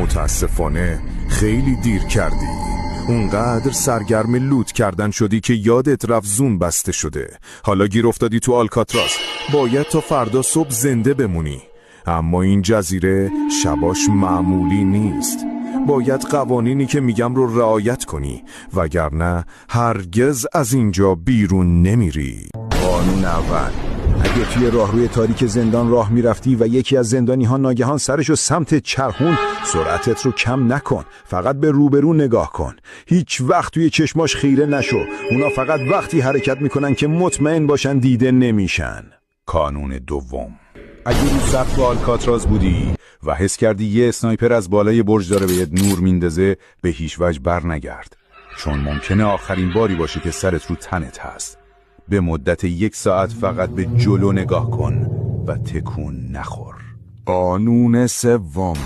متاسفانه خیلی دیر کردی. اونقدر سرگرم لوت کردن شدی که یادت رفت زون بسته شده. حالا گیر افتادی تو آلکاتراز. باید تا فردا صبح زنده بمونی. اما این جزیره شباش معمولی نیست. باید قوانینی که میگم رو رعایت کنی، وگرنه هرگز از اینجا بیرون نمیری. قانون اول: اگه توی راهروی تاریک زندان راه میرفتی و یکی از زندانی ها ناگهان سرشو سمت چرخون، سرعتت رو کم نکن. فقط به روبرو نگاه کن. هیچ وقت توی چشماش خیره نشو. اونا فقط وقتی حرکت میکنن که مطمئن باشن دیده نمیشن. قانون دوم: اگه رو سقف آلکاتراز بودی و حس کردی یه اسنایپر از بالای برج داره بهت نور میندازه، به هیچ وجه بر نگرد، چون ممکنه آخرین باری باشه که سرت رو تنت هست. به مدت 1 ساعت فقط به جلو نگاه کن و تکون نخور. قانون سوم: